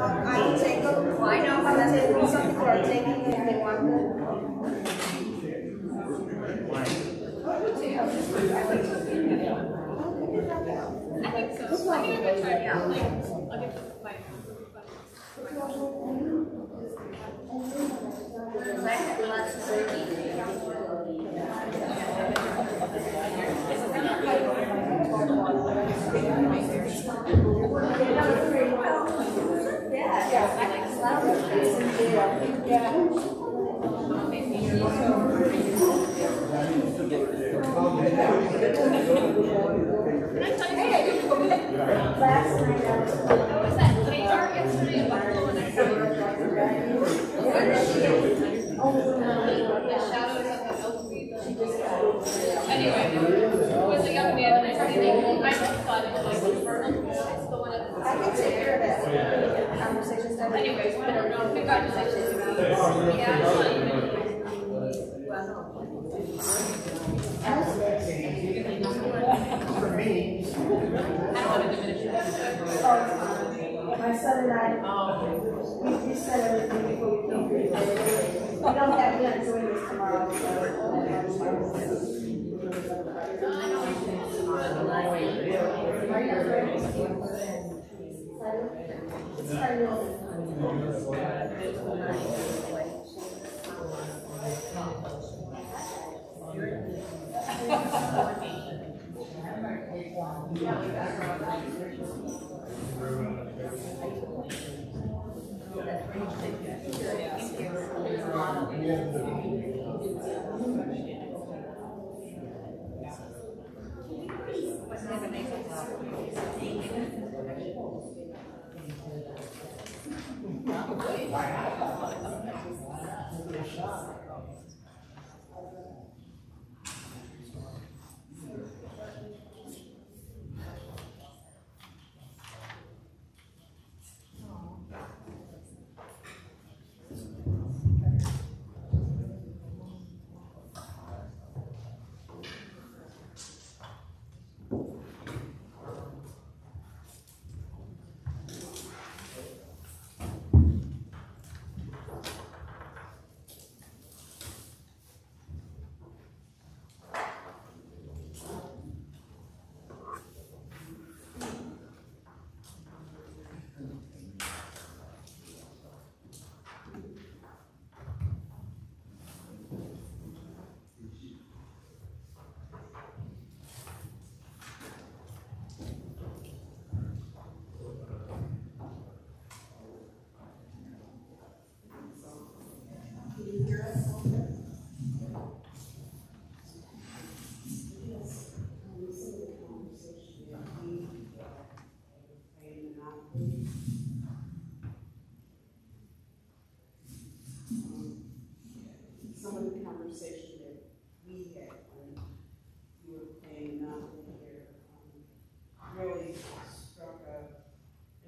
I can take them. Well, I know if I'm taking something or taking them, they want them. I think so. I think I'm try. Yeah, I'll get the my. Anyway, who was a young man and I started thinking, I just thought it was like the one at the I can take care of that. Conversations. anyways, whatever. Congratulations. Yeah. For me. I don't want to diminish it. My son and I, we said everything before we came here today. We don't have to join this tomorrow, some of the conversation that we had when you were playing Monopoly here really struck a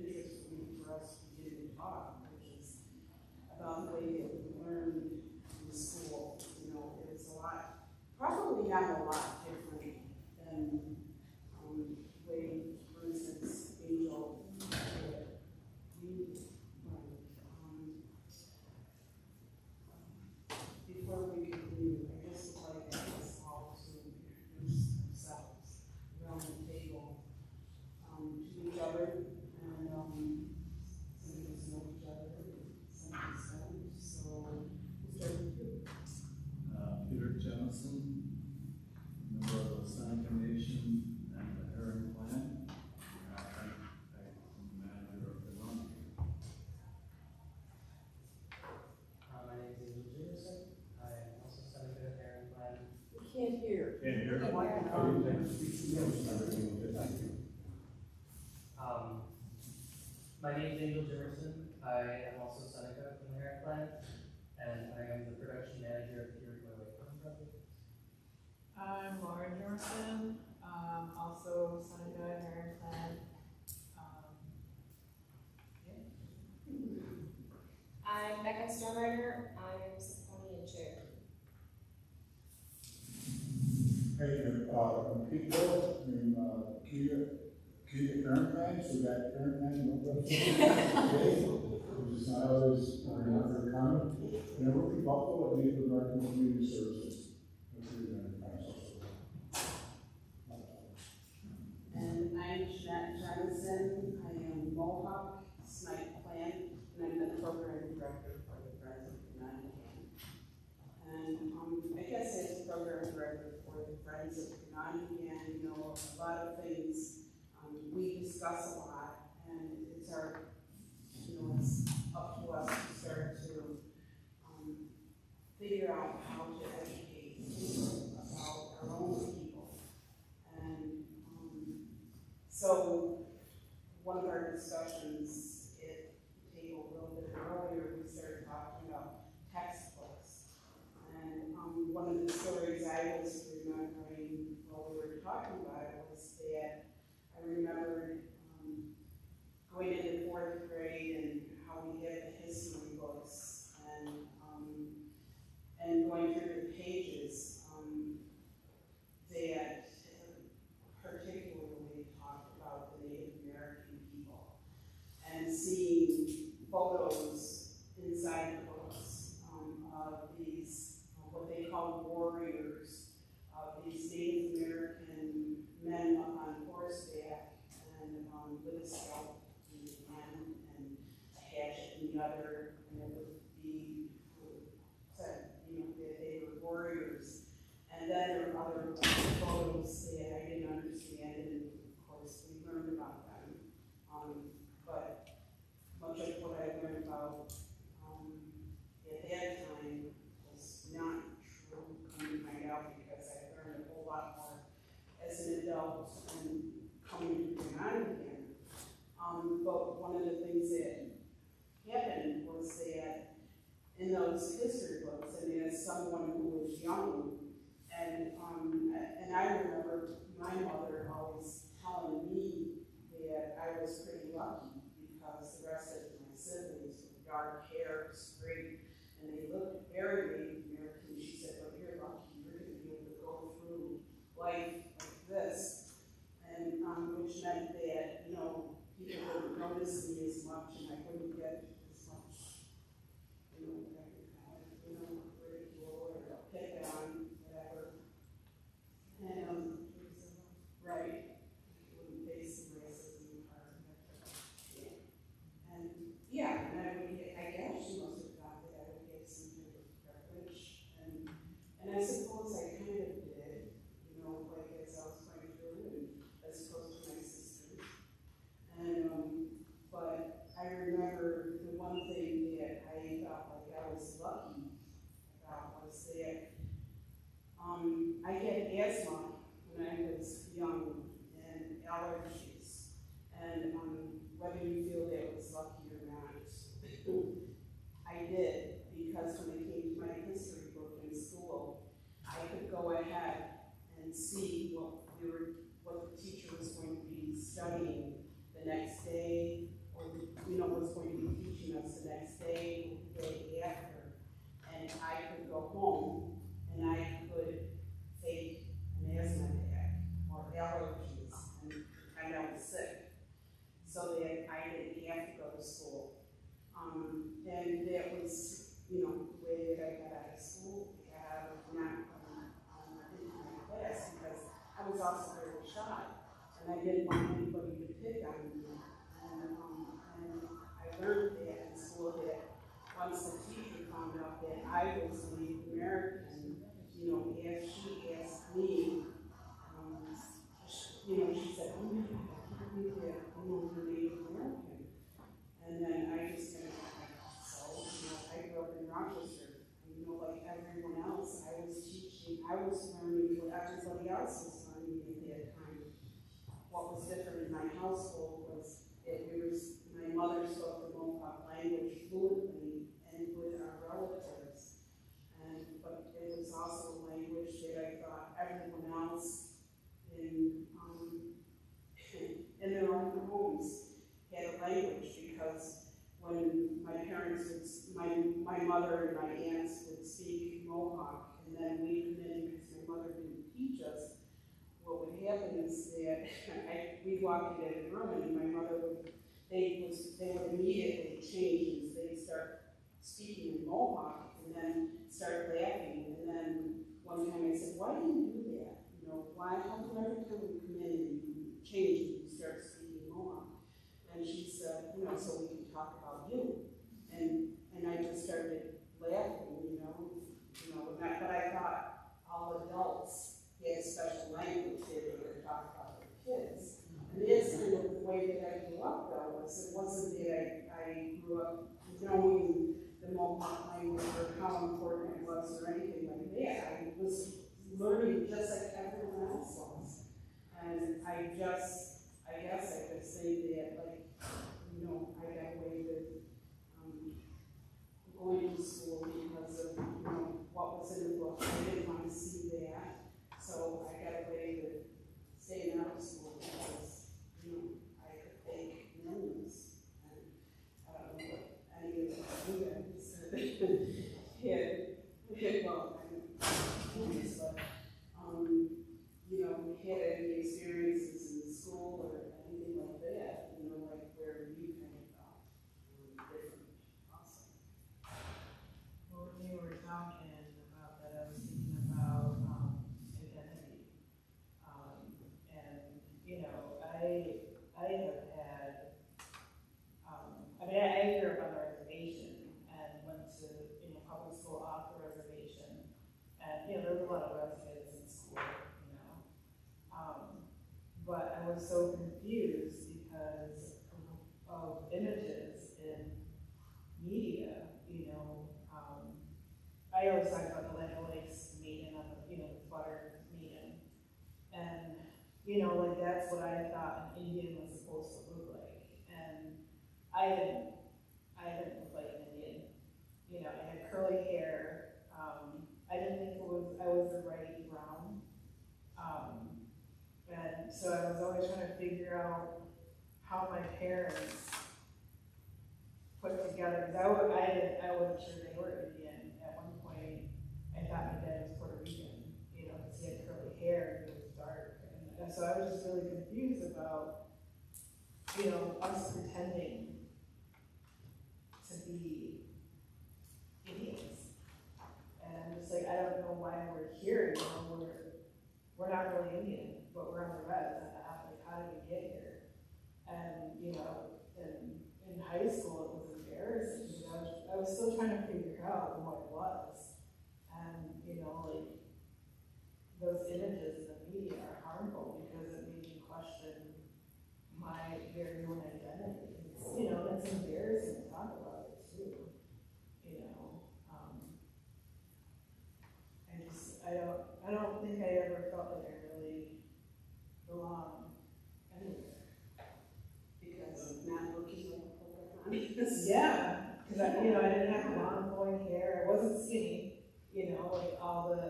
interest for us to get into talk, which is about the way that we learned in school. You know, it's a lot, probably not a lot different than the way, for instance, Angel before we continue, I just would like to ask all to introduce themselves around the table to each other and some of us know each other and some of us don't. So we'll start with you. Peter Jemison, member of the Seneca Nation and the Herring Clan. I'm the manager of the run. My name is Angel Jameson. I am also Senator Aaron Glenn. We can't hear. Can't hear. My name is Angel Jameson. I am also Seneca from the Aaron Clan, and I am the production manager of the Hearing My Way project. I'm Laura Jorson, also Seneca Aaron Clan. I'm Becca Stormrider. I am Symphonian Chair. Hey, I'm Pete Bill, I'm Kia Aaron Clan, so that Aaron Clan, no others are not very common. And I work in Buffalo at Native American Community Services. And I'm Jeanette Johnson. I am Mohawk Snipe Plant, and I'm the program director for the Friends of Ganondagan. And I guess as program director for the Friends of Ganondagan, you know, a lot of things we discuss a lot, and it's our, you know, it's up to us to start to figure out how to educate about our own people. And so one of our discussions at the table a little bit earlier, we started talking about textbooks. And one of the stories I was remembering while we were talking about it was that I remembered going into 4th grade and how we had the history books and going through the pages that particularly talked about the Native American people and seeing photos inside the books of these, what they call warriors, of these Native American men up on horseback and with a scalp in the hand and a hatchet in the other, and it would be said, you know, that they were warriors. And then there were other photos that I didn't understand, and of course we learned about them. But much of what I learned about at that time was not true, come to find out, because I learned a whole lot more as an adult and coming to Ganondagan. But one of the things that happened was that in those history books, and as someone who was young, and I remember my mother always telling me that I was pretty lucky because the rest of my siblings with dark hair, straight, and they looked very Native American. She said, "Well, you're lucky. You're going to be able to go through life like this," and which meant that, you know, people wouldn't notice me as much, and I wouldn't get as much, you know, ridicule or pick on, whatever. And right, wouldn't face the racism part. And yeah, and I guess she must have thought that I would get some kind of privilege, and I suppose I kind of did, you know, like as I was going through, and as opposed to my sisters. And but I remember the one thing that I felt like I was lucky about was that I had asthma when I was young and allergies, and whether you feel that was lucky or not, I did, because when it came to my history book in school, I could go ahead and see what the teacher was going to be studying the next day, or you know, was going to be teaching us the next day or the day after, and I could go home and I could fake an asthma attack or allergies and find out I was sick, so that I didn't have to go to school. And that was, you know, the way that I got out of school, not into my class, because I was also very shy, and I didn't want anybody to pick on me. And I learned that in school, that once the teacher found out that I was Native American, you know, as she asked me, you know, she said, "Oh my God, I can't believe that, you know, you're Native American." And then I just kind of like, so, you know, I grew up in Rochester, and, you know, like everyone else, I was learning what everybody else was learning at that time. What was different in my household was that my mother spoke the Mohawk language fluently and with our relatives, but it was also a language that I thought everyone else in their own homes had a language, because when my mother and my aunts would speak Mohawk, and then we come in because my mother didn't teach us, what would happen is that we'd walk into the room and my mother they would immediately change, and they'd start was. It wasn't that I grew up knowing the Mohawk language or how important it was or anything like that. I was learning just like everyone else was. And I guess I could say that, like, you know, I got away with going to school because of, you know, what was in the book. I didn't want to see that. So I got away with staying out of school because, you know, I could fake illness. And I don't know what any of you guys had, well, I don't know, but, you know, had any experiences in school or anything like that, you know, like where you kind of different also. Well, when you were talking about that, I was thinking about identity. And you know, I have had, I mean, I grew up on a reservation and went to, you know, public school off the reservation, and you know, there was a lot of redskins in school, you know, but I was so confused because of images in media, you know. I always talk about the Land O'Lakes meeting on the, you know, the butter meeting. And, you know, like that's what I thought an Indian was supposed to look like. And I didn't look like an Indian. You know, I had curly hair. I didn't think I was the right brown. And so I was always trying to figure out how my parents put together, because I wasn't sure they were Indian. At one point, I thought my dad was Puerto Rican, you know, because he had curly hair and he was dark. And so I was just really confused about, you know, us pretending to be Indians. And I'm just like, I don't know why we're here, you know, we're not really Indian, but we're on the res. Like, how did we get here? And, you know, in high school, it was embarrassing. You know, I was still trying to figure out what it was. And, you know, like, those images in the media are harmful because it made me question my very own identity. It's, you know, it's embarrassing to talk about it too. You know, I don't think I ever felt like I really belonged anywhere. Because of not looking like a Pocahontas. Yeah, because I didn't have long flowing hair. I wasn't skinny. You know, like all the,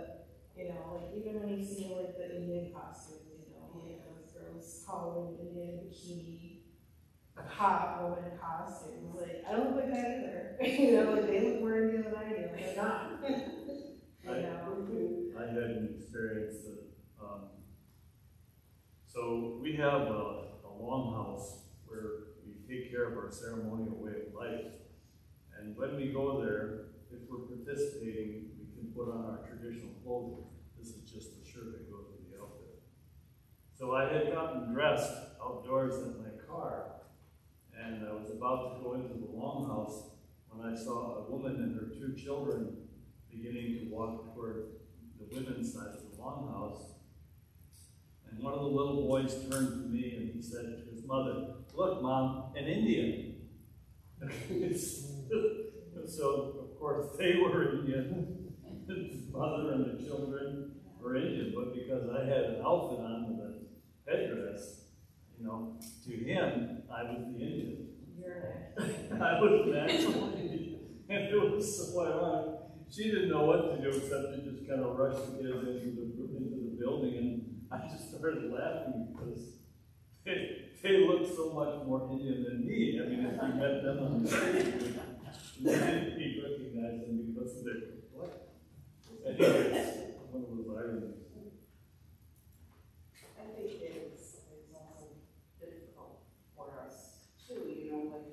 you know, like even when you see like the Indian costumes, you know, like those girls Halloween Indian bikini, hot woman costumes. Like I don't look like that either. You know, like they look more Indian than I do. Like they're not. I had an experience that, so we have a longhouse where we take care of our ceremonial way of life. And when we go there, if we're participating, we can put on our traditional clothing. This is just the shirt that goes with the outfit. So I had gotten dressed outdoors in my car, and I was about to go into the longhouse when I saw a woman and her 2 children beginning to walk toward the women's side of the longhouse. And one of the little boys turned to me and he said to his mother, "Look, Mom, an Indian." So, of course, they were Indian. His mother and the children were Indian, but because I had an outfit on with a headdress, you know, to him, I was the Indian. I was naturally, and it was so ironic. She didn't know what to do except to just kind of rush the kids into the building, and I just started laughing because they looked so much more Indian than me. I mean, if you met them on the street, you didn't recognize them because of their complexion. Anyway, it's one of those ironies. I think it's also difficult for us too, you know, like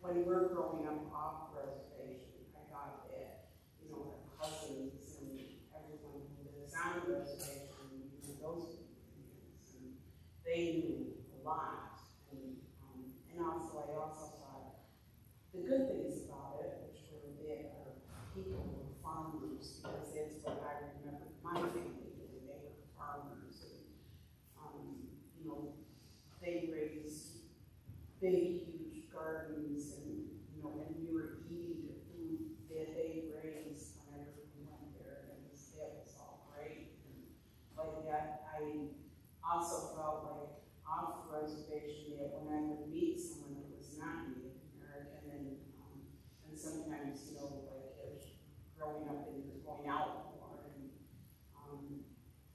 when we're growing up off reservation, I got that, you know, our cousins and everyone who lives on the reservation, you know, those Indians, and they knew a lot. And also, I also thought the good things about it, which were that our people were farmers, because that's what I remember my family doing. They were farmers, and you big, huge gardens, and, you know, and we were eating the food that they raised whenever we went there, and that was all great. And like that, I also felt like off the reservation that when I would meet someone that was not Native American, and sometimes, you know, like as growing up and going out more, and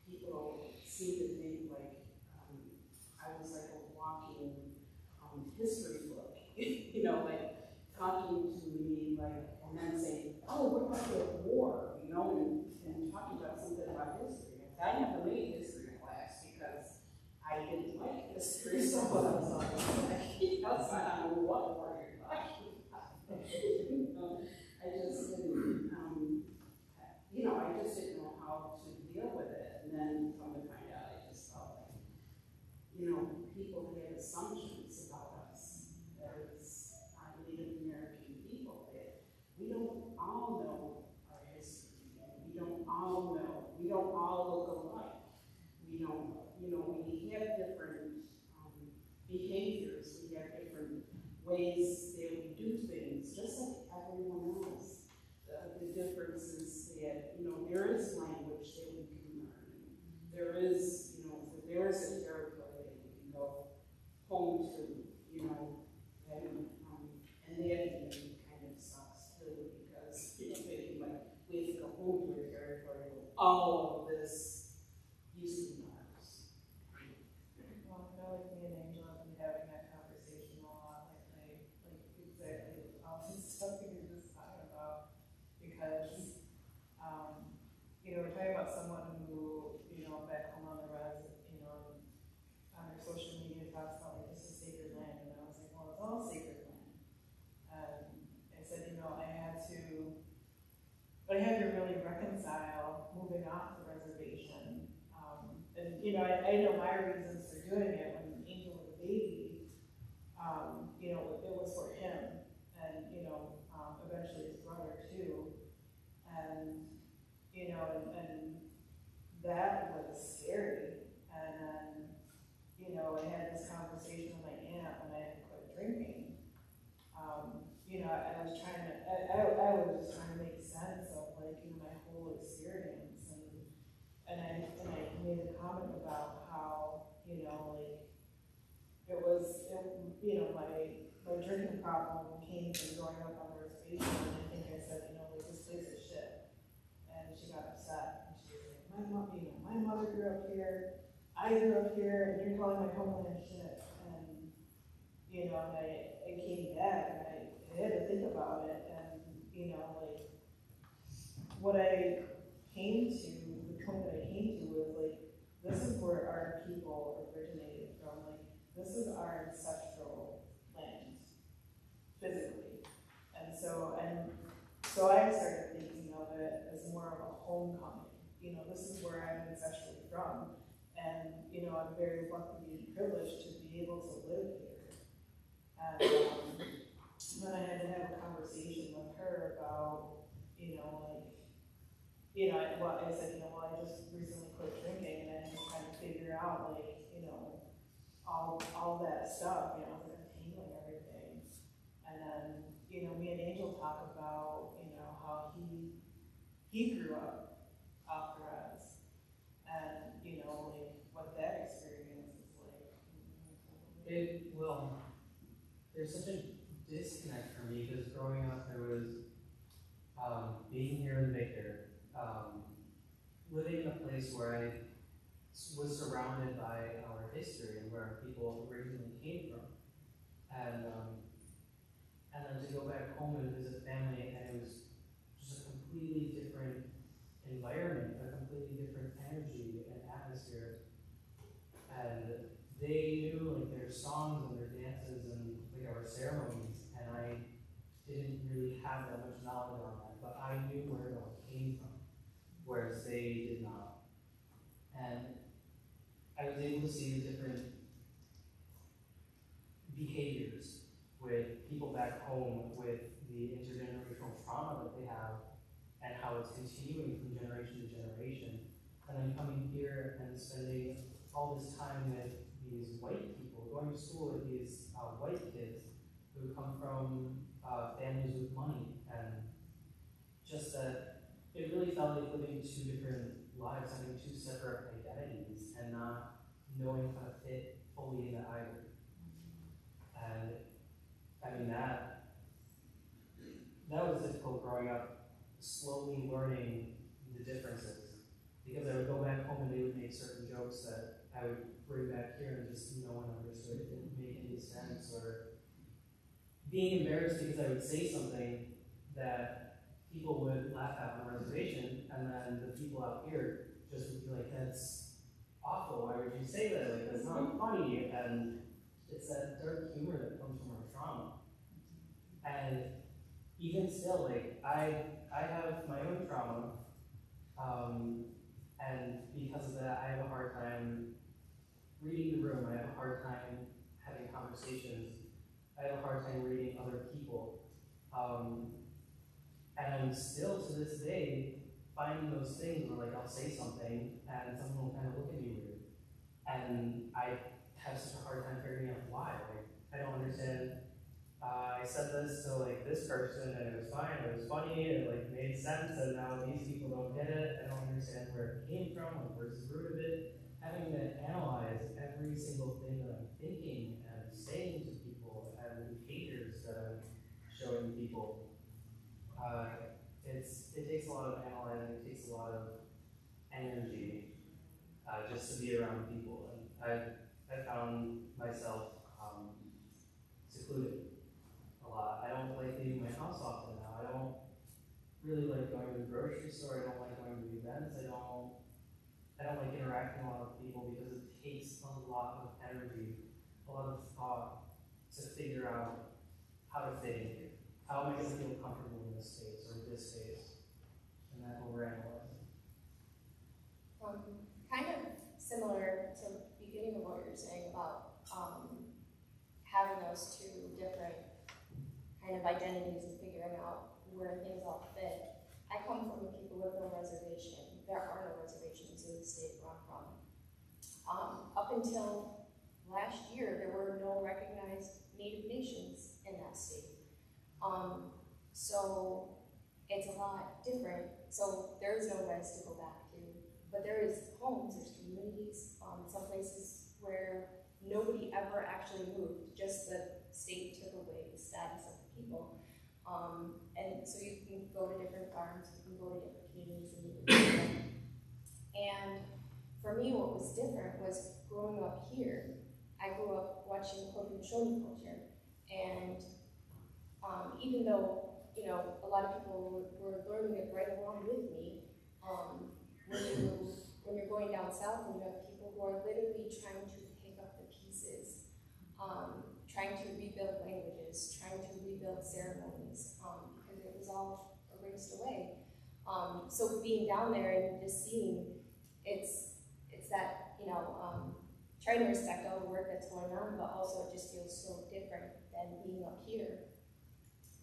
people seem to think like I was like a walking history book, you know, like talking to me, like, and then saying, oh, what about the war, you know, and talking about something about history. I never made history class because I didn't like history, so I was like, you know, so I don't know what war you're talking about. You know, I just didn't, you know, I just didn't know how to deal with it. And then come to find out, I just felt like, you know, people had assumptions about us as Native American people that we don't all know our history, and we don't all know, we don't all look alike. We don't, you know, we have different behaviors, we have different ways that we do things, just like everyone else. The difference is that, you know, there is language that we can learn. There is, you know, there is a territory that we can go home to, you know, and that kind of sucks too, because, you know, thinking like, we have to go home to a territory with all of this used to be ours. Well, I know like me and Angel have been having that conversation a lot lately, like exactly all this stuff we were just talking about, because, you know, we're talking about someone who, you know, back home on the res, you know, on their social media talks about like this is sacred land, and I was like, well, it's all sacred land. I said, you know, I had to really reconcile moving off the reservation. And, you know, I know my reasons for doing it. When Angel was a baby, you know, it was for him, and, you know, eventually his brother too. And, you know, and that was scary. And then, you know, I had this conversation with my aunt when I had to quit drinking. You know, I was just trying to make sense of like, you know, my whole experience, and I made a comment about how, you know, like you know, my drinking problem came from growing up on the reservation, and I think I said, you know, like this place is shit, and she got upset, and she was like, my mom, you know, my mother grew up here, I grew up here, and you're calling my homeland shit, and you know, and I came back, and I had to think about it, and you know, like what I came to, the point that I came to was like, this is where our people originated from, like this is our ancestral land, physically. And so I started thinking of it as more of a homecoming. You know, this is where I'm ancestrally from. And, you know, I'm very lucky and privileged to be able to live here. And then I had to have a conversation with her about, you know, like, you know, I said, you know, well, I just recently quit drinking, and I had to kind of figure out, like, you know, all that stuff, you know, like untangling everything. And then, you know, me and Angel talk about, you know, how he grew up off the res, and, you know, like what that experience is like. Well, there's such a disconnect for me, because growing up there was being here in Baker, living in a place where I was surrounded by our history and where our people originally came from, and then to go back home and visit family, and it was just a completely different environment, a completely different energy and atmosphere, and they knew like their songs and their dances and like our ceremonies, and I didn't really have that much knowledge on that, but I knew where it all came from, whereas they did not. And I was able to see the different behaviors with people back home, with the intergenerational trauma that they have, and how it's continuing from generation to generation. And then coming here and spending all this time with these white people, going to school with these white kids who come from families with money, and just that it really felt like living two different lives, having two separate identities, and not knowing how to fit fully into either. And I mean, that was difficult growing up, slowly learning the differences. Because I would go back home and they would make certain jokes that I would bring back here and just no one understood. It didn't make any sense. Or being embarrassed because I would say something that people would laugh at on the reservation, and then the people out here just would be like, that's awful, why would you say that? Like, that's not funny. And it's that dark humor that comes from our trauma. And even still, like, I have my own trauma, and because of that, I have a hard time reading the room. I have a hard time having conversations. I have a hard time reading other people. And I'm still, to this day, finding those things where, like, I'll say something and someone will kind of look at me weird. And I have such a hard time figuring out why. Like, I don't understand. I said this to, like, this person and it was fine, it was funny, it, like, made sense, and now these people don't get it. I don't understand where it came from, like, where's the root of it. Having to analyze every single thing that I'm thinking and saying to people and the behaviors that I'm showing people. It takes a lot of analyzing, it takes a lot of energy just to be around people. And I found myself secluded a lot. I don't like leaving my house often now. I don't really like going to the grocery store. I don't like going to events. I don't like interacting a lot with people because it takes a lot of energy, a lot of thought to figure out how to fit in here. How am I going to feel comfortable in this space or this space? And that overanalyzing. Kind of similar to the beginning of what you were saying about having those two different kind of identities and figuring out where things all fit. I come from the people with no reservation. There are no reservations in the state where I'm from. Up until last year, there were no recognized Native nations in that state. So it's a lot different. So there is no res to go back to, but there is homes, there's communities, some places where nobody ever actually moved, just the state took away the status of the people. And so you can go to different farms, you can go to different communities and meet with people. And for me, what was different was growing up here. I grew up watching Haudenosaunee culture, and even though, you know, a lot of people were learning it right along with me, when you're going down south and you have people who are literally trying to pick up the pieces, trying to rebuild languages, trying to rebuild ceremonies, because it was all erased away. So being down there and just seeing, it's that, you know, trying to respect all the work that's going on, but also it just feels so different than being up here.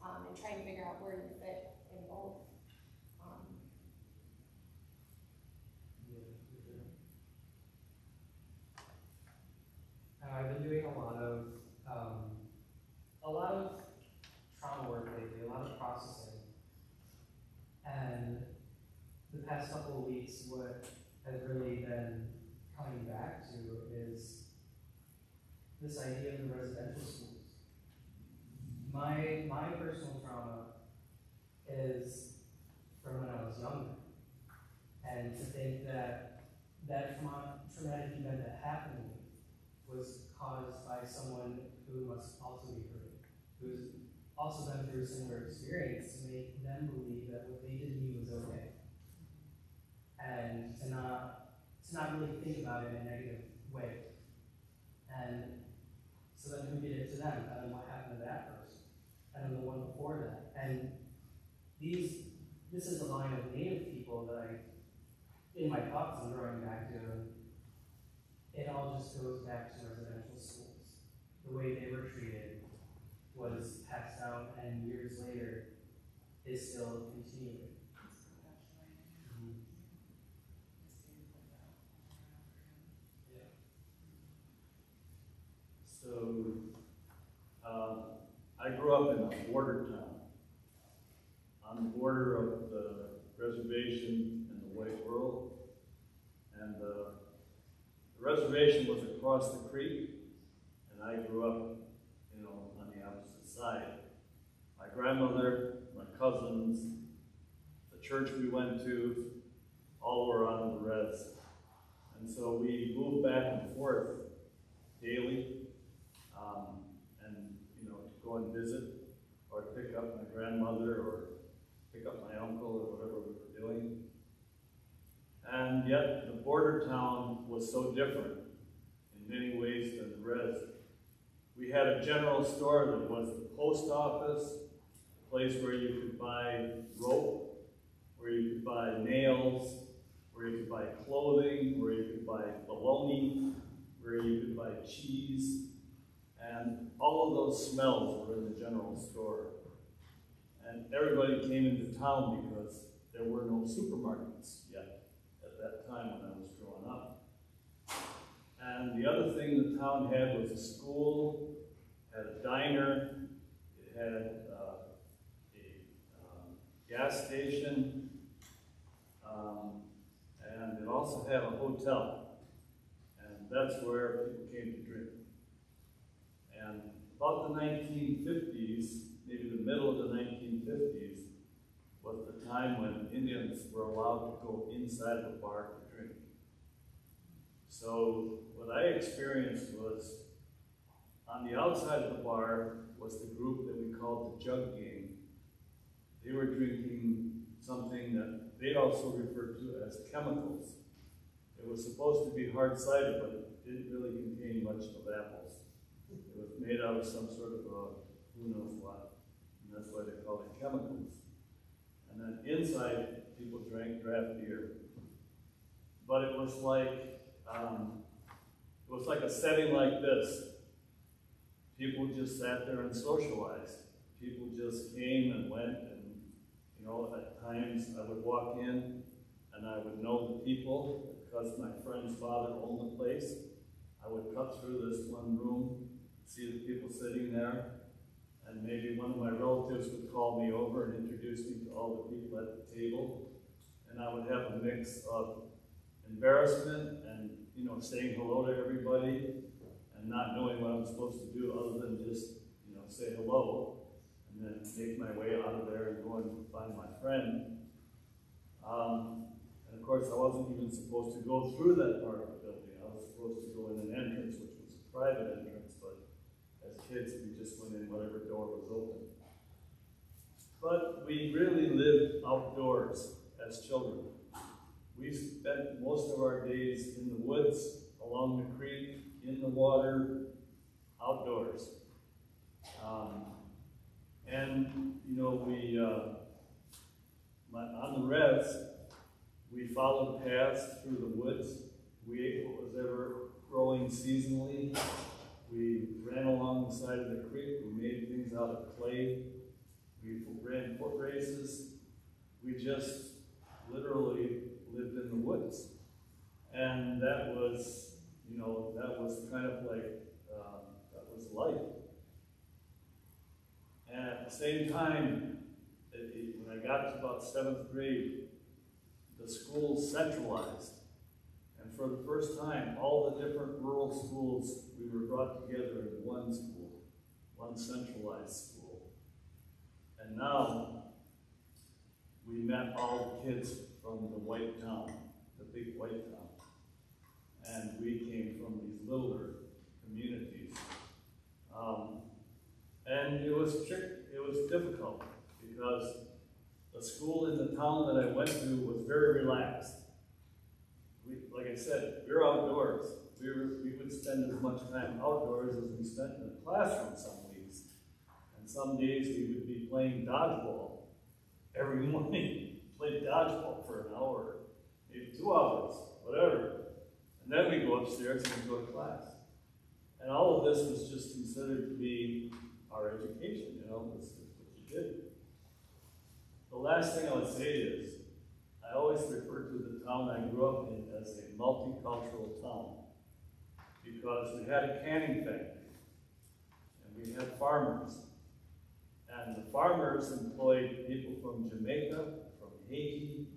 And trying to figure out where you fit in both. I've been doing a lot of trauma work lately, a lot of processing. And the past couple of weeks, what has really been coming back to is this idea of the residential schools. My personal trauma is from when I was younger. And to think that that traumatic event that happened to me was caused by someone who must also be hurt, who's also been through a similar experience, to make them believe that what they did to me was okay. And to not really think about it in a negative way. And so then who did it to them? And then what happened to that person? And then the one before that. And this is a line of Native people that in my thoughts I'm drawing back to, and it all just goes back to residential schools. The way they were treated was passed down, and years later is still continuing. So up in a border town, on the border of the reservation and the white world. And the reservation was across the creek, and I grew up, you know, on the opposite side. My grandmother, my cousins, the church we went to, all were on the res. And so we moved back and forth daily, and, you know, to go and visit, or to pick up my grandmother, or pick up my uncle, or whatever we were doing. And yet, the border town was so different in many ways than the res. We had a general store that was the post office, a place where you could buy rope, where you could buy nails, where you could buy clothing, where you could buy bologna, where you could buy cheese, and all of those smells were in the general store. And everybody came into town because there were no supermarkets yet at that time when I was growing up. And the other thing the town had was a school, had a diner, it had a gas station, and it also had a hotel. And that's where people came to drink. And about the 1950s, maybe the middle of the 1950s, was the time when Indians were allowed to go inside the bar to drink. So what I experienced was, on the outside of the bar was the group that we called the Jug Gang. They were drinking something that they also referred to as chemicals. It was supposed to be hard cider, but it didn't really contain much of apples. It was made out of some sort of who knows what, and that's why they call it chemicals. And then inside, people drank draft beer. But it was like a setting like this. People just sat there and socialized. People just came and went, and, you know, at times I would walk in and I would know the people because my friend's father owned the place. I would cut through this one room, see the people sitting there, and maybe one of my relatives would call me over and introduce me to all the people at the table. And I would have a mix of embarrassment and, you know, saying hello to everybody and not knowing what I'm supposed to do other than just, you know, say hello and then make my way out of there and go and find my friend. And of course, I wasn't even supposed to go through that part of the building. I was supposed to go in an entrance, which was a private entrance, but as kids, we just went in whatever door was open. But we really lived outdoors as children. We spent most of our days in the woods, along the creek, in the water, outdoors. And, you know, we, on the res, we followed paths through the woods. We ate what was ever growing seasonally. We ran along the side of the creek. We made things out of clay. We ran foot races. We just literally lived in the woods. And that was, you know, that was kind of like, that was life. And at the same time, when I got to about 7th grade, the school centralized. And for the first time, all the different rural schools, we were brought together in one school, one centralized school. And now, we met all the kids from the white town, the big white town. And we came from these littler communities. And it was difficult because the school in the town that I went to was very relaxed. Like I said, we were outdoors. We would spend as much time outdoors as we spent in the classroom some weeks. And some days we would be playing dodgeball every morning. Played dodgeball for an hour, maybe 2 hours, whatever. And then we go upstairs and we go to class. And all of this was just considered to be our education, you know, this is what you did. The last thing I would say is, I always refer to the town I grew up in as a multicultural town because we had a canning factory and we had farmers And the farmers employed people from Jamaica, from Haiti,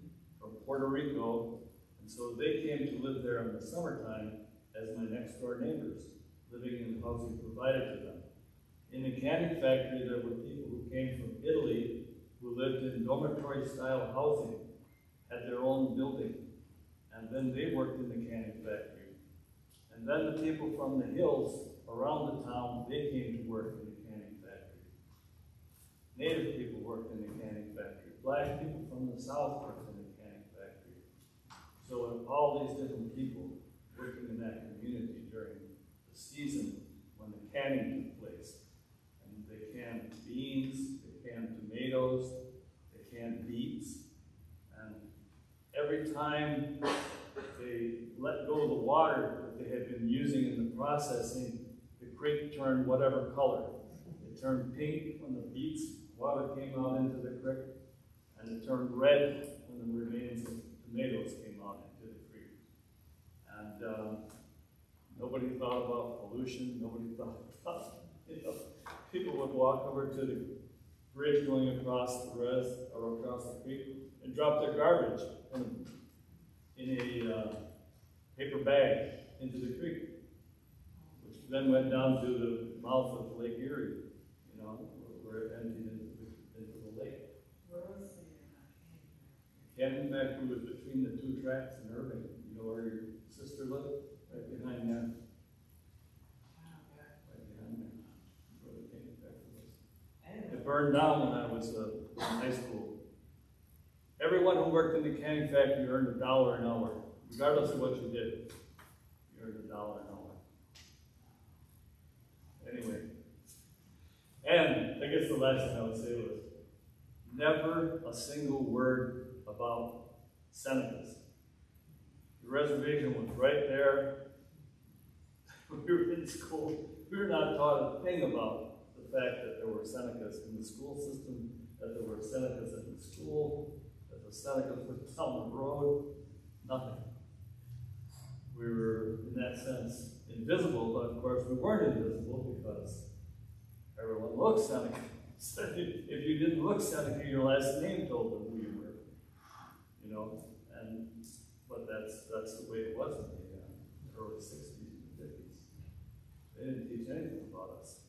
from Puerto Rico, and so they came to live there in the summertime as my next door neighbors, living in the housing provided to them. In the canning factory, there were people who came from Italy who lived in dormitory-style housing, had their own building, and then they worked in the canning factory. And then the people from the hills around the town, they came to work in the canning factory. Native people worked in the canning factory. Black people from the south worked in the canning factory. So all these different people working in that community during the season when the canning took place. And they canned beans, they canned tomatoes, they canned beets. And every time they let go of the water that they had been using in the processing, the creek turned whatever color. It turned pink when the beets, water came out into the creek, and it turned red when the remains of tomatoes came out into the creek. And nobody thought about pollution, nobody thought about, people would walk over to the bridge going across the res, or across the creek, and drop their garbage in a paper bag into the creek, which then went down to the mouth of Lake Erie, where it emptied into the lake. Where was the The canning factory was between the two tracks in Irving. You know where your sister lived? Right behind that. Right behind there. Where the canning factory was. It burned down when I was in high school. Everyone who worked in the canning factory earned $1 an hour. Regardless of what you did, you earned $1 an hour. Anyway, and I guess the last thing I would say was, never a single word about Senecas. The reservation was right there. We were in school. We were not taught a thing about the fact that there were Senecas in the school system, that there were Senecas in the school, that the Senecas were down the road. Nothing. We were, in that sense, invisible, but of course we weren't invisible because everyone looked Seneca. If you didn't look Seneca, your last name told them who you were. But that's the way it was in the early 60s and 50s. They didn't teach anything about us.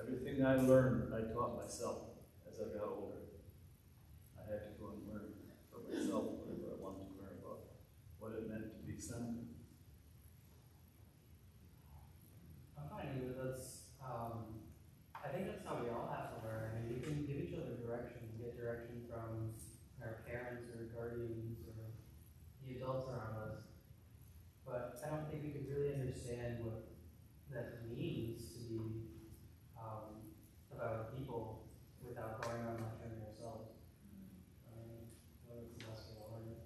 Everything I learned, I taught myself as I got older. I had to go and learn for myself whatever I wanted to learn about what it meant to be Seneca. I'm finding that I think that's how we all have to learn. I mean, we can give each other direction, get direction from our parents or guardians or the adults around us. But I don't think we could really understand what that means to be about people without going on and learning ourselves. That's the best way to learn it.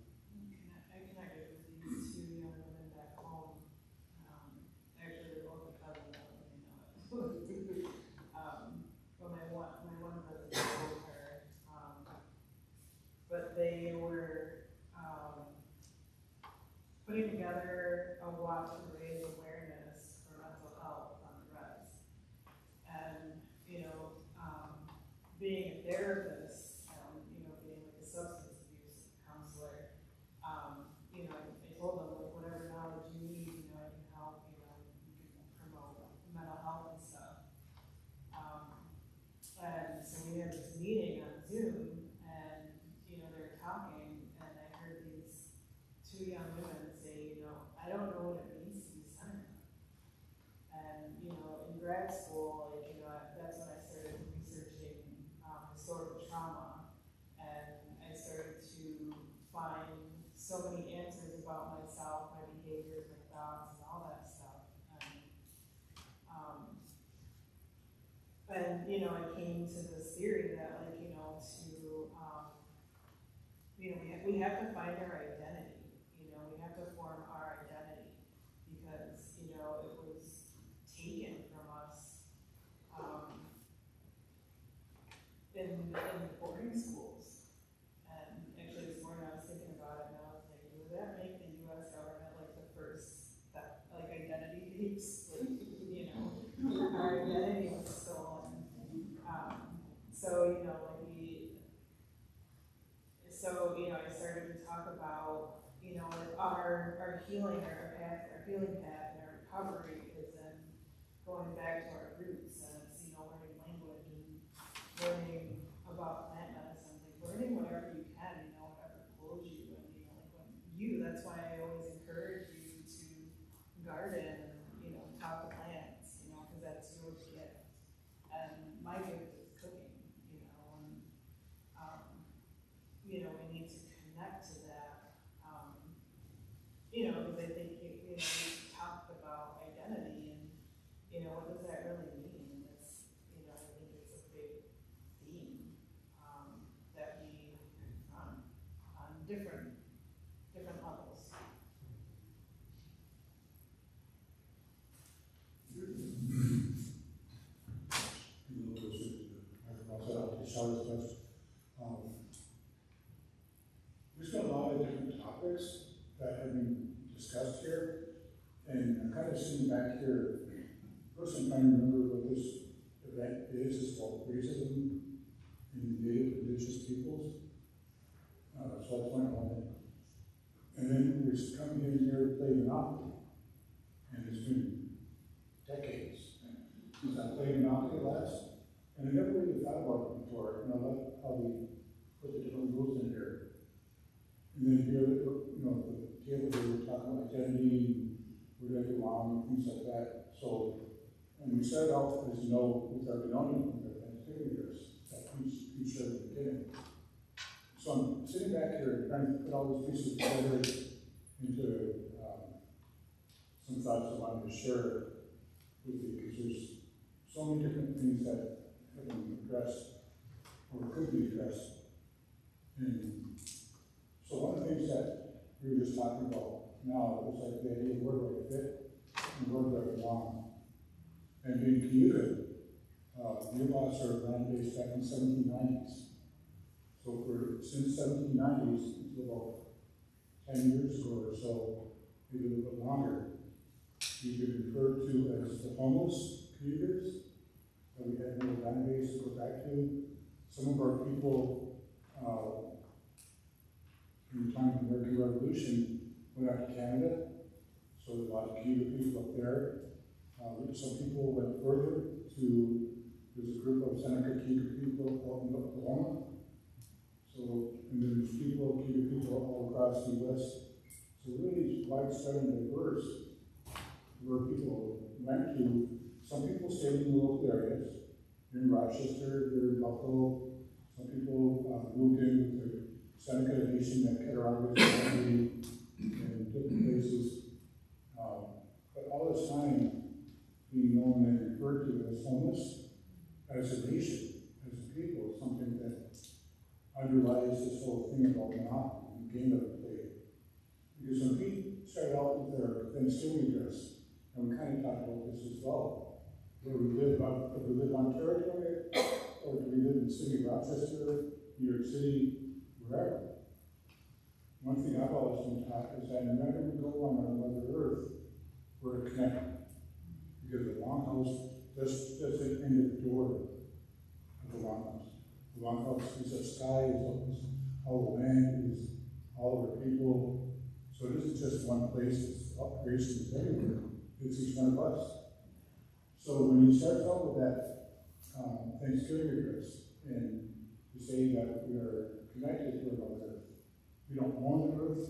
I connected with these two young women back home. Actually, they're both a cousin, I don't really know it. But my one cousin told her, but they were putting together a walk to raise awareness for mental health on the res. And, being a therapist, being like a substance abuse counselor, I told them, like, whatever knowledge you need, I can help, you can promote mental health and stuff. And so we had this meeting on Zoom, and, they were talking, and I heard these two young women say, I don't know what it means to be Seneca. And, in grad school, that's when I started researching historical trauma, and I started to find so many answers about myself, my behaviors, my thoughts, and all that stuff. And I came to this theory that, we have to find our identity. We have to form our identity because, it was taken from us in the boarding schools. And actually this morning I was thinking about it, and I was like, would that make the U.S. government like the first step, like identity thieves? Like, our identity was stolen. you know, we need to connect to that. You know, because I think, you know, we talked about identity and, you know, what does that really mean? And it's, you know, I think it's a big theme, that we confront on different levels. There's been a lot of different topics that have been discussed here, and I'm kind of sitting back here. First, I'm trying to remember what this event is. It's called racism in Native Indigenous peoples. So that's one element. And then we're coming in here to play Monopoly, and it's been decades since I played Monopoly last, and I never really thought about it before. You know, like how we put the different rules in here. And then here, you know, the table here, we're talking about identity, where they belong, things like that. So, and we started out, as you know, with our Ganondagan REC that we shared at the beginning. So I'm sitting back here trying to put all these pieces together into some thoughts I wanted to share with you, because there's so many different things that have been addressed or could be addressed. And so one of the things that we were just talking about now was like the idea of where do I fit and where do I belong. And being commuted, your laws are land based back in the 1790s. So since 1790s until about 10 years ago or so, maybe a little bit longer, we've been referred to as the homeless commuters. So we had no land base to go back to. Some of our people, in the time of the American Revolution, went out to Canada. So there's a lot of commuter people up there. Some people went further to, there's a group of Seneca Cuba people out in Oklahoma. So, and then there's people, Cuba people all across the U.S. So really widespread and diverse where people went to. Some people stayed in the local areas. In Rochester, here in Buffalo. Some people moved in with the Seneca Nation that Cattaraugus family and different places. But all this time, being known and referred to as homeless, as a nation, as a people, something that underlies this whole thing about monopoly and game that we play. Because when we started out with our Thanksgiving address, and we kind of talked about this as well, where we live on, if we live on territory, or do we live in the city of Rochester, New York City, wherever. One thing I've always been taught is that no matter we go on our Mother Earth, we're connected. Because the longhouse just doesn't end at the door of the longhouse. The longhouse is a sky, is all the land, is all of our people. So it isn't just one place, it's creation is everywhere. It's each one of us. So when you start out with that Thanksgiving address, and you say that we are connected to another earth, we don't own the earth,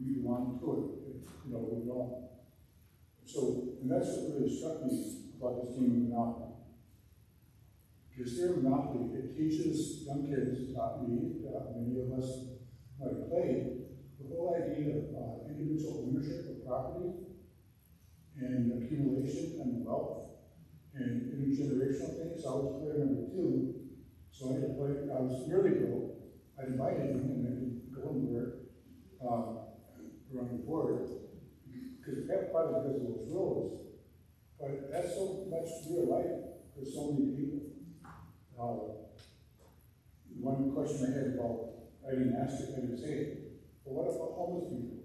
we belong to it. You know, we don't. So, and that's what really struck me about this game of Monopoly. Because here in Monopoly, it teaches young kids, taught me, many of us might have played, the whole idea of individual ownership of property and accumulation and wealth and intergenerational things. I was player number 2, so I had to play, I was yearly broke. I didn't buy anything and I didn't go anywhere around the board. Because partly because of those rules, but that's so much real life for so many people. One question I had about, I didn't ask it, I didn't say it, but what about homeless people?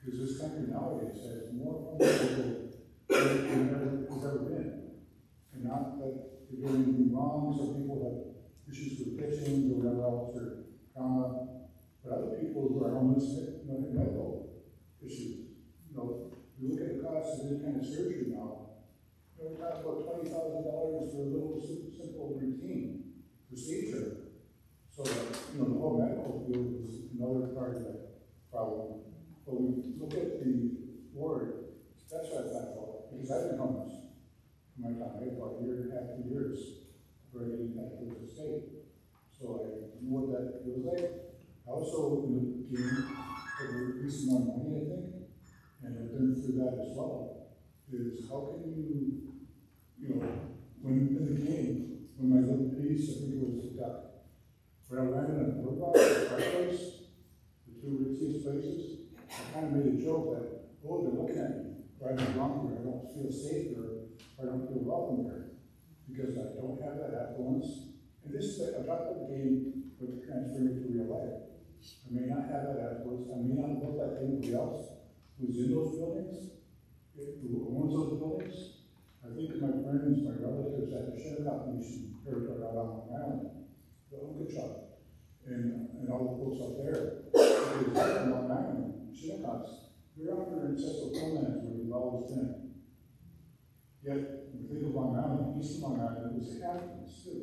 Because this country nowadays has more homeless people than has ever been. And not that they're doing anything wrong, some people have issues with addictions or whatever else, or trauma, but other people who are homeless have medical issues. You know, you look at the cost of any kind of surgery now, you know, we talk about $20,000 for a little simple routine procedure. So that, you know, the whole medical field is another part of that problem. But when we look at the ward, that's what I thought about, because I've been homeless in my time. I had about a year and a half, 2 years before I get back to the state. So I know what that feels like. I also, in the game, have a decent amount of money, I think, and I've been through that as well, is how can you know, when in the game, when my little piece, I think it was a duck, when I ran in a boardwalk, the place, the two richiest places, I kind of made a joke that, oh, they're looking at me, or I don't belong here, I don't feel safe here, or I don't feel welcome here, because I don't have that affluence. And this is, I'm talking about the game, but transferring it to real life. I may not have that affluence, I may not look like anybody else who's in those buildings, who owns those buildings. I think of my friends, my relatives at the Shinnecock Nation territory out on Long Island, the Okeechobee, and all the folks up there. Because on Long Island, Shinnecocks, they're out there in ancestral homelands where we've always been. Yet, when we think of Long Island, east of Long Island, it was the Hamptons too,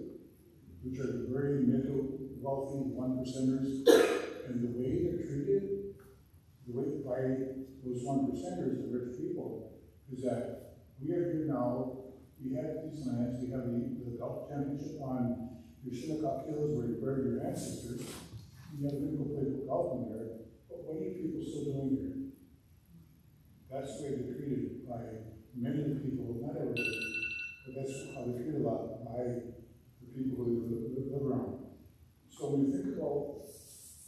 which are the very middle, wealthy, 1%ers, and the way they're treated, the way by those 1%ers, the rich people, is that we are here now, we have these lands, we have the golf championship on your Shinnecock Hills where you buried your ancestors, you have people play golf in there, but what are you people still doing here? That's the way they're treated by many of the people, not everybody, but that's how they're treated a lot by the people who live around. So when you think about,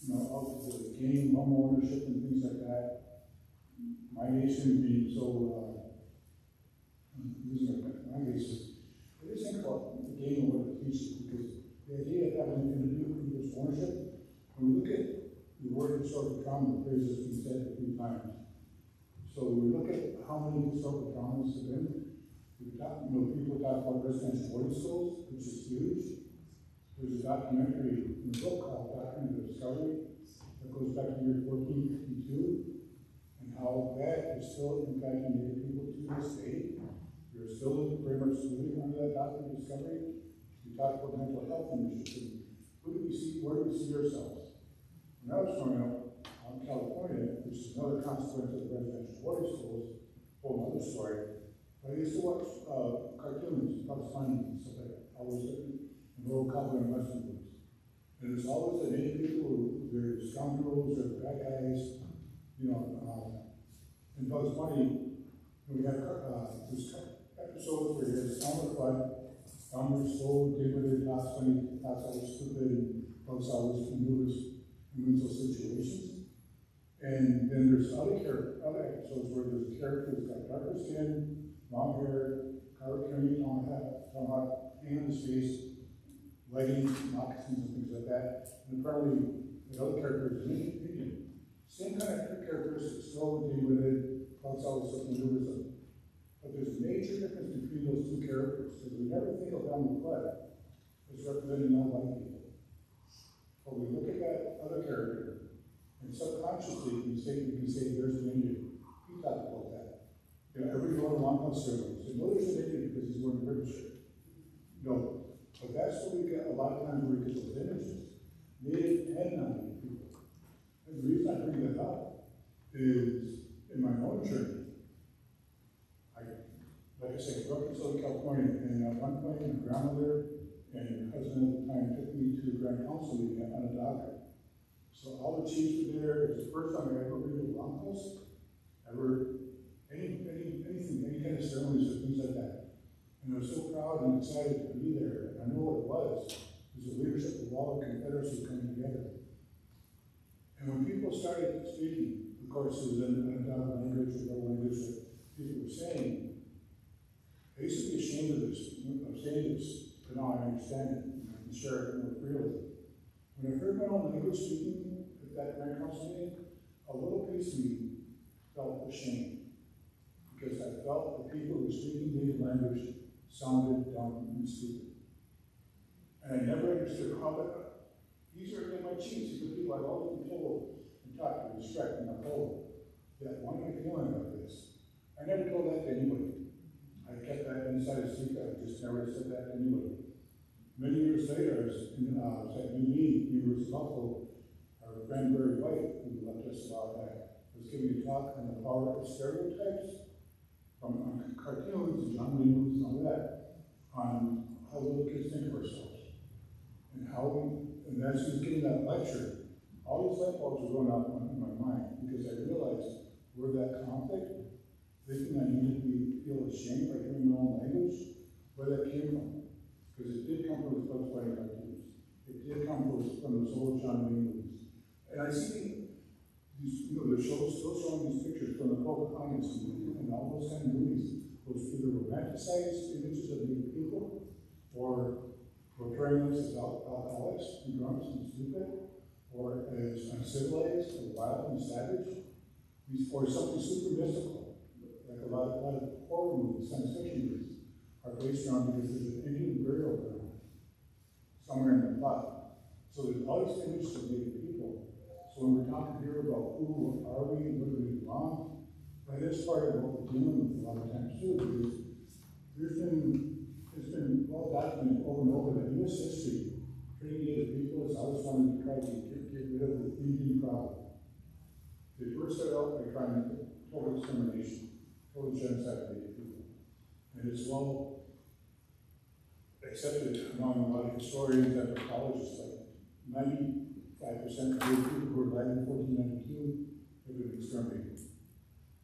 you know, of the game, home ownership and things like that, my nation being so, losing my nation, I just think about the game and what it teaches, because the idea of having anything to do with people's ownership, when we look at the word historical trauma, the phrase has been said a few times. So when we look at how many historical traumas have been, we talk, you know, people talk about residential boarding schools, which is huge. There's a documentary in the book called Doctrine of Discovery that goes back to the year 1452, and how that is still impacting Native people to this day. We're still very much living under that Doctrine of Discovery. We talk about mental health initiatives. Who do we see? Where do we see ourselves? When I was growing up in California, which is another consequence of the residential boarding schools, whole other story. But I used to watch cartoons, Bugs Bunny and stuff like that. Always and old cowboy and western movies. And there's always the Native people who they're scoundrels or the bad guys, you know. In Bugs Bunny, we have this episodes where he has Elmer Fudd, Elmer's slow, dim-witted, talks funny, talks always stupid, and Bugs always maneuvers in mental situations. And then there's other episodes where there's a character that's got darker skin, long hair, carrying tomahawk, hanging on his face, leggings, moccasins, and things like that. And apparently, the other character is an Indian. Same kind of characteristics, slow, dim-witted, Bugs always maneuvers them. But there's a major difference between those two characters, because we never think of Elmer Fudd as representing all white people. But we look at that other character, and subconsciously we can say there's an Indian. He talked about that. You know, every one of Longhouse ceremonies. And no, there's an Indian because he's wearing a ribbon shirt. No. But that's what we get a lot of times where we get those images. Native and non-Native people. And the reason I bring that up is in my own journey. Like I said, I grew up in Southern California, and at one point, my grandmother and her husband at the time took me to the Grand Council meeting at Ganondagan. So all the chiefs were there. It was the first time I ever been to Longhouse, anything, any kind of ceremonies or things like that. And I was so proud and excited to be there. And I know what it was. It was the leadership of all the Confederacy coming together. And when people started speaking, of course, it was in Ganondagan language, or language that people were saying. I used to be ashamed of saying this, but now I understand it, and I can share it more freely. When I heard my own language speaking at that Grand Council meeting, a little piece of me felt ashamed, because I felt the people who were speaking native language sounded dumb and stupid. And I never understood how that, these are my chiefs, these are people I've always been told and taught to respect and uphold. Yet, why am I feeling like this? I never told that to anybody. I kept that inside a secret. I just never said that to anybody. Many years later, I was at University of Buffalo. Our friend Barry White, who left us a while back, was giving a talk on the power of stereotypes from cartoons and John Wayne movies and all that, on how little kids think of ourselves, and how we, and And as he was giving that lecture, all these light bulbs were going off in my mind, because I realized where that conflict, thinking I needed to feel ashamed by hearing my own language, where that came from. Because it did come from his Bugs Bunny cartoons. It did come from those old John Wayne movies. And I see these, they're still showing these pictures from the Pocahontas and all those kind of movies. Those either romanticized images of Native people, or portraying us as alcoholics and drunks and stupid, or as uncivilized or wild and savage, or something super mystical, like a lot of horror movies, science fiction movies, are based on because there's an Indian burial ground somewhere in the plot. So there's all these images of Native people. So when we're talking here about who are we and where do we belong, that is part of what we're dealing with a lot of times too, because it's been well documented over and over that U.S. history, treating Native people has always wanted to try to get rid of the Indian problem. They first started out by trying to total extermination, total genocide of Native people. And it's well accepted among a lot of historians and anthropologists, like 95% of Native people who were alive in 1492 have been exterminated.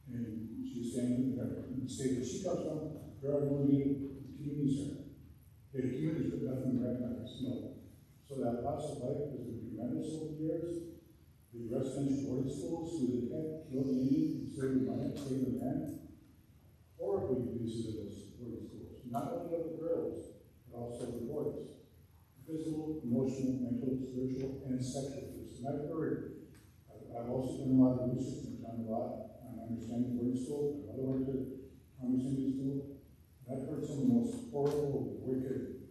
And she's saying that in the state that she comes from, there are no Native communities there. Native communities, but nothing recognized, no. So that loss of life has been tremendous over the years. The residential boarding schools who the heck killed the Indians and saved the money, saved the land, horribly abusive of those boarding schools. Not only of the girls, but also the boys. Physical, emotional, mental, spiritual, and sexual abuse. And I've also done a lot of research and done a lot on understanding boarding school. My mother went to Thomas Indian School. And I've heard some of the most horrible, wicked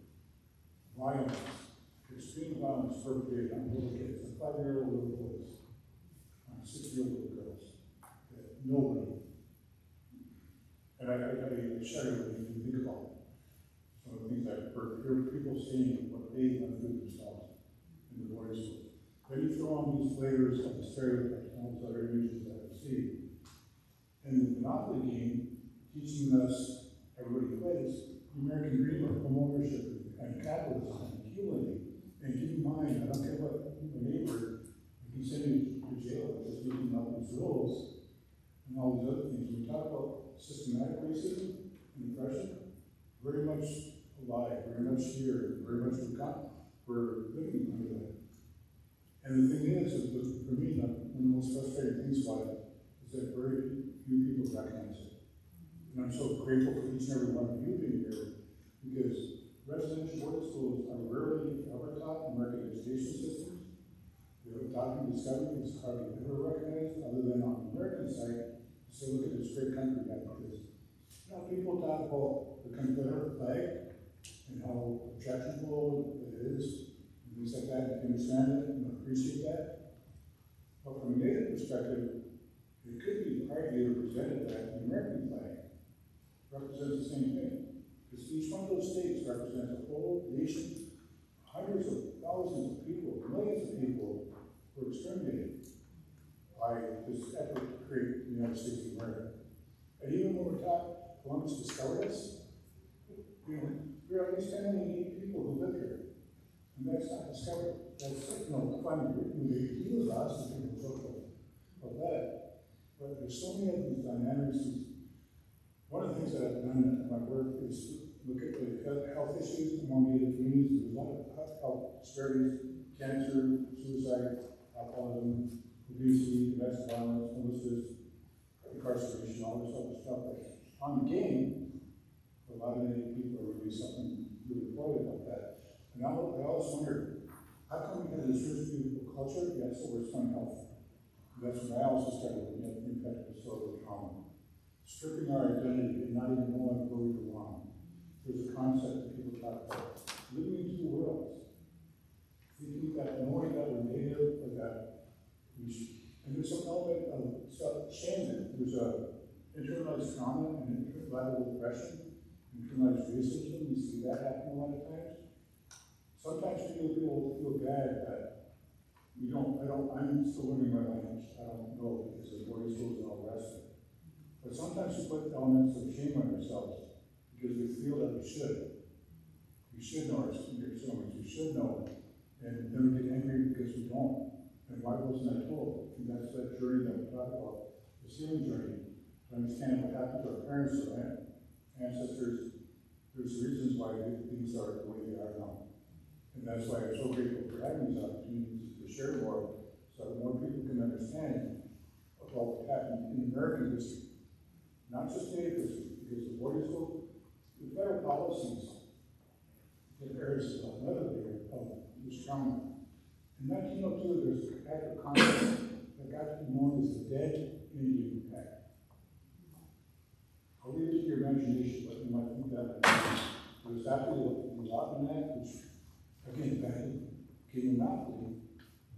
violence, extreme violence perpetrated on little kids, on 5-year-old little boys, on 6-year-old little girls. Nobody. And I shudder when you think about it. Some of the things I've heard people saying what they went through themselves in the boarding schools. Then you throw on these layers of the stereotypes, all these other images that I see. And the Monopoly game, teaching us, everybody plays, the American dream of home ownership and capitalism and healing. And keep in mind, I don't care what the neighbor can send you to jail for just making up these rules and all these other things. When we talk about systematic racism and oppression, very much alive, very much here, very much we're living under that. And the thing is for me, one of the most frustrating things about it is that very few people recognize it. And I'm so grateful for each and every one of you being here, because residential boarding schools are rarely ever taught in American education systems. They are taught in discovery, it's hardly ever recognized, other than on the American side. So look at this great country we have like this. Now people talk about the Confederate flag and how objectionable it is, and things like that. You can understand it and appreciate that. But from a Native perspective, it could be argued or presented that the American flag represents the same thing. Because each one of those states represents a whole nation, hundreds of thousands of people, millions of people who were exterminated by this effort to create the United States of America. And even when we're taught Columbus discovered us, there are at least 10 million people who live here. And that's not discovered. That's, funny, he was lost and people talk about that. But there's so many of these dynamics. One of the things that I've done in my work is look at the health issues among Native communities. There's a lot of health disparities, cancer, suicide, alcoholism, obesity, domestic violence, homelessness, incarceration, all this other stuff. But on the game, a lot of Native people are really something really poorly about that. And I always wonder, how come we have this rich, beautiful culture, yet so we're so unhealthy? That's when I also started looking at the impact of historical trauma. Stripping our identity and not even knowing where we belong. There's a concept that people talk about, living in two worlds. Thinking that knowing that we're Native, or that we should, and there's some element of shame there. There's a internalized trauma and internalized oppression, internalized racism. We see that happen a lot of times. Sometimes people feel bad that I'm still learning my language. I don't know because of boarding schools and all the rest of it. But sometimes we put elements of shame on ourselves because we feel that we should. We should know our surroundings. We should know And then we get angry because we don't. And why wasn't I told? And that's that journey that we talk about, the healing journey, to understand what happened to our parents or ancestors. There's reasons why things are the way they are now. And that's why I'm so grateful for having these opportunities to share more, so that more people can understand about what happened in American history, not just Native history, because the borders go, the federal policies, there is another layer of this trauma. In 1902, there's an act of Congress that got to be known as the Dead Indian Act. I'll leave it to your imagination, but you might think that. It was after the Lawton Act, which, again, became a monopoly,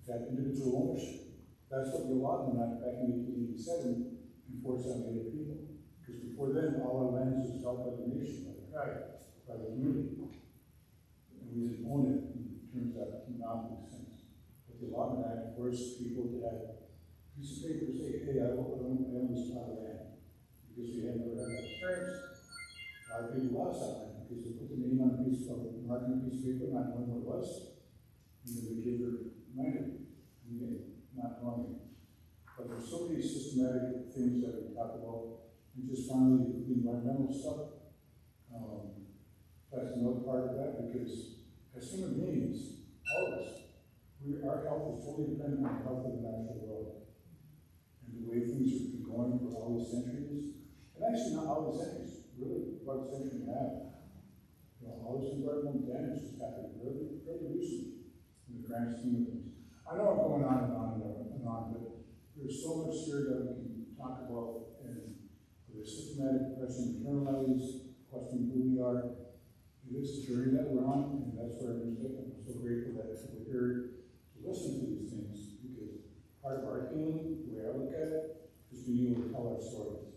that individual ownership. That's what the Lawton Act back in 1887 enforced on Native people. Because before then, all our lands was held by the nation, by the tribe, by the community. And we didn't own it in terms of monopoly sense. But the Lawton Act forced people to have a piece of paper to say, hey, I own this plot of land. Because we had never had that experience. A lot of people lost that land because they put the name on a piece of mark on a piece of paper, not knowing what it was, and then they gave their money, again, not knowing it. But there's so many systematic things that we talk about, and just finally the environmental stuff. That's another part of that, because as human beings, all of us, our health is totally dependent on the health of the natural world. And the way things have been going for all these centuries, and actually not all these centuries, really what century we have. You know, all this environmental damage has happened really recently in the grand scheme of things. I know I'm going on and on and on, but there's so much here that we can talk about, and there's systematic depression, internalized, questioning who we are. It is a journey that we're on, and that's where I'm so grateful that we're here to listen to these things, because part of our healing, the way I look at it, is being able to tell our stories.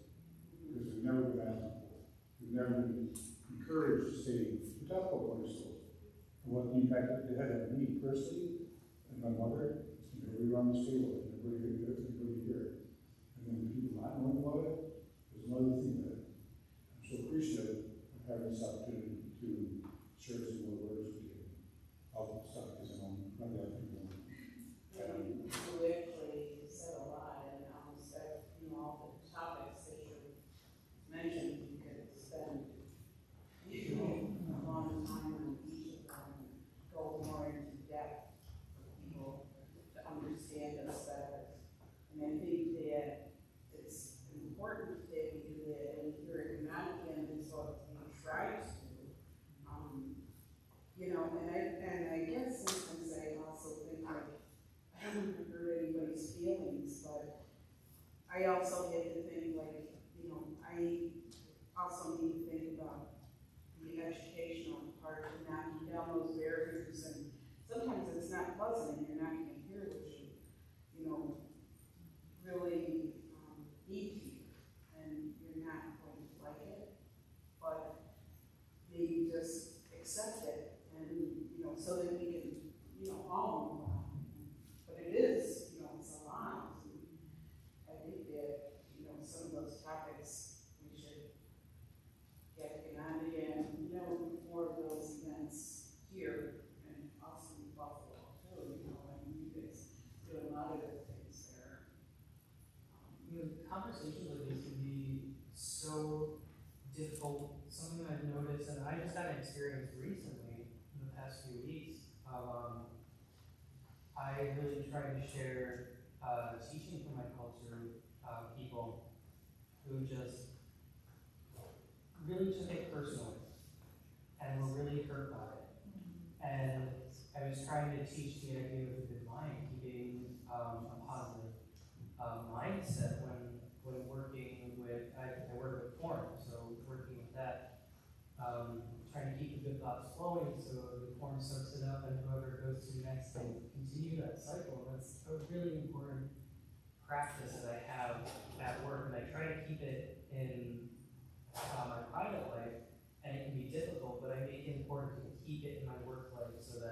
Because we've never been asked before. We've never been encouraged to say, to talk about our stories. And what the impact it had on me personally, and my mother, and everybody around this table, and everybody here. And then people not knowing about it, there's another thing that I'm so appreciative of having this opportunity to share some more words with you. I'll stop because I don't run out of people. You actually said a lot, and almost all the topics that you mentioned, you could spend a long time on each of them, go more into depth for people to understand us better. And I think that it's important that we do that, and here at Ganondagan is what we try to do. And I guess sometimes I also think like, I don't want to hurt anybody's feelings, but I also get to think like, I also need to think about the educational part of knocking down those barriers, and sometimes it's not pleasant and you're not going to hear what you, really need to hear, and you're not going to like it, but maybe just accept it, and, so that we can, all move on. But it is, it's a lot. I think that, some of those topics we should get on again, more of those events here, and also in Buffalo too, and you guys do a lot of good things there. Conversations like this can be so difficult. Something I've noticed, and I just had an experience recently in the past few weeks. I really tried to share teaching from my culture with people who just really took it personally and were really hurt by it. And I was trying to teach the idea of a good mind, keeping a positive mindset when working with, I work with corn, so working with that, trying to keep the good thoughts flowing so the corn soaks it up and whoever goes to next can continue that cycle. That's a really important practice that I have at work, and I try to keep it in my private life, and it can be difficult, but I make it important to keep it in my work life so that